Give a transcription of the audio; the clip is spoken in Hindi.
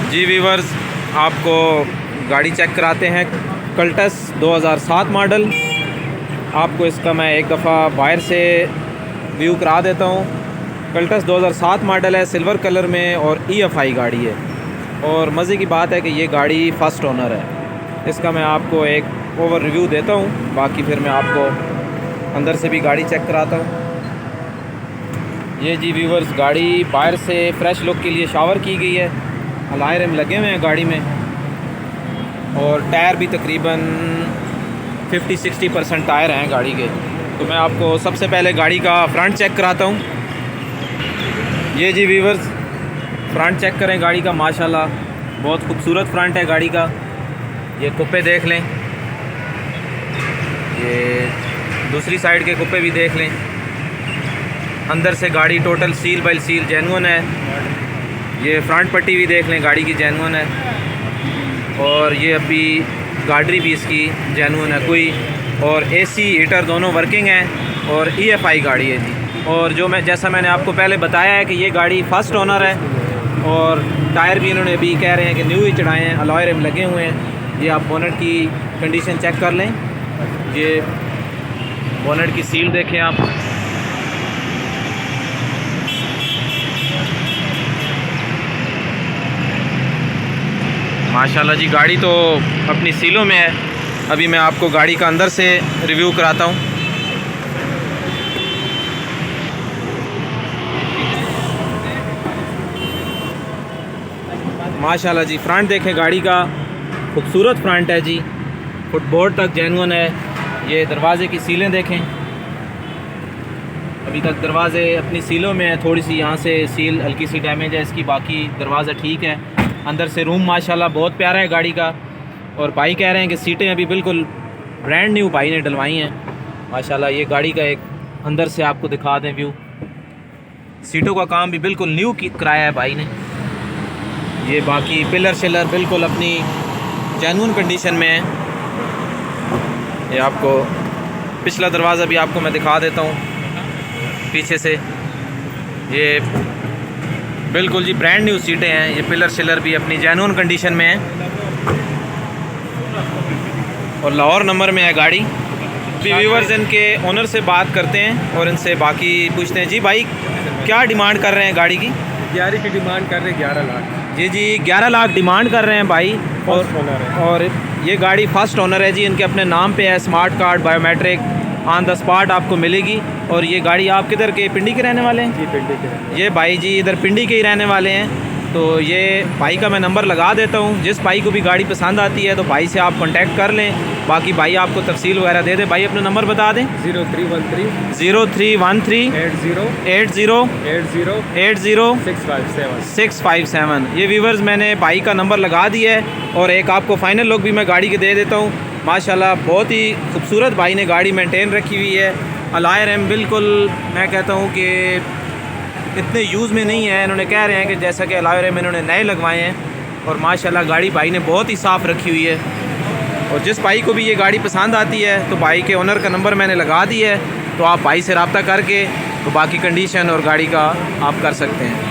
जी वीवर्स, आपको गाड़ी चेक कराते हैं। Cultus 2007 model. आपको इसका मैं एक दफ़ा बाहर से व्यू करा देता हूँ। कल्टस 2007 मॉडल है, सिल्वर कलर में और EFI गाड़ी है। और मज़े की बात है कि ये गाड़ी फ़र्स्ट ओनर है। इसका मैं आपको एक ओवर रिव्यू देता हूँ, बाकी फिर मैं आपको अंदर से भी गाड़ी चेक कराता हूँ। ये जी व्यूवर्स, गाड़ी बाहर से फ्रेश लुक के लिए शावर की गई है। अलॉय रिम लगे हुए हैं गाड़ी में और टायर भी तकरीबन 50-60% टायर हैं गाड़ी के। तो मैं आपको सबसे पहले गाड़ी का फ्रंट चेक कराता हूँ। ये जी व्यूवर्स, फ्रंट चेक करें गाड़ी का। माशाल्लाह बहुत खूबसूरत फ्रंट है गाड़ी का। ये कुप्पे देख लें, ये दूसरी साइड के कुप्पे भी देख लें। अंदर से गाड़ी total seal by seal genuine है। ये फ्रंट पट्टी भी देख लें, गाड़ी की जेन्युइन है। और ये अभी गाड़ी भी इसकी जेन्युइन है कोई। और AC हीटर दोनों वर्किंग हैं और EFI गाड़ी है जी। और जो जैसा मैंने आपको पहले बताया है कि ये गाड़ी फ़र्स्ट ओनर है। और टायर भी इन्होंने अभी कह रहे हैं कि न्यू ही चढ़ाए हैं, अलॉय रिम लगे हुए हैं। ये आप बोनट की कंडीशन चेक कर लें। ये बोनट की सील देखें आप। माशाल्लाह जी, गाड़ी तो अपनी सीलों में है। अभी मैं आपको गाड़ी का अंदर से रिव्यू कराता हूँ। माशाल्लाह जी, फ्रंट देखें गाड़ी का, खूबसूरत फ्रंट है जी। फुटबोर्ड तक जेन्युइन है। ये दरवाज़े की सीलें देखें, अभी तक दरवाज़े अपनी सीलों में है। थोड़ी सी यहाँ से सील हल्की सी डैमेज है इसकी, बाकी दरवाज़ा ठीक है। अंदर से रूम माशाल्लाह बहुत प्यारा है गाड़ी का। और भाई कह रहे हैं कि सीटें अभी बिल्कुल ब्रांड न्यू भाई ने डलवाई हैं माशाल्लाह। ये गाड़ी का एक अंदर से आपको दिखा दें व्यू। सीटों का काम भी बिल्कुल न्यू कराया है भाई ने। ये बाकी पिलर शिलर बिल्कुल अपनी जेन्युइन कंडीशन में है। ये आपको पिछला दरवाज़ा भी आपको मैं दिखा देता हूँ पीछे से। ये बिल्कुल जी ब्रांड न्यू सीटें हैं। ये पिलर शिलर भी अपनी जेन्युइन कंडीशन में है और लाहौर नंबर में है गाड़ी। व्यूवर्स, इनके ओनर से बात करते हैं और इनसे बाकी पूछते हैं। जी भाई, क्या डिमांड कर रहे हैं गाड़ी की? गाड़ी की डिमांड कर रहे हैं 11 लाख। जी 11 लाख डिमांड कर रहे हैं भाई। और ये गाड़ी फर्स्ट ओनर है जी, इनके अपने नाम पे है। Smart card, biometric on the spot आपको मिलेगी। और ये गाड़ी आप किधर के, पिंडी के रहने वाले हैं? जी पिंडी के। ये भाई जी इधर पिंडी के ही रहने वाले हैं। तो ये भाई का मैं नंबर लगा देता हूँ। जिस भाई को भी गाड़ी पसंद आती है तो भाई से आप कांटेक्ट कर लें। बाकी भाई आपको तफसील वगैरह दे दे। भाई अपना नंबर बता दें। 0313 80 657। ये व्यूवर्स, मैंने भाई का नंबर लगा दिया है। और एक आपको फाइनल लुक भी मैं गाड़ी के दे देता हूँ। माशाल्लाह बहुत ही खूबसूरत भाई ने गाड़ी मेंटेन रखी हुई है। अलॉय रिम बिल्कुल मैं कहता हूँ कि इतने यूज़ में नहीं है। इन्होंने कह रहे हैं कि जैसा कि अलॉय रिम इन्होंने नए लगवाए हैं। और माशाल्लाह गाड़ी भाई ने बहुत ही साफ़ रखी हुई है। और जिस भाई को भी ये गाड़ी पसंद आती है तो भाई के ओनर का नंबर मैंने लगा दिया है। तो आप भाई से रब्ता करके तो बाकी कंडीशन और गाड़ी का आप कर सकते हैं।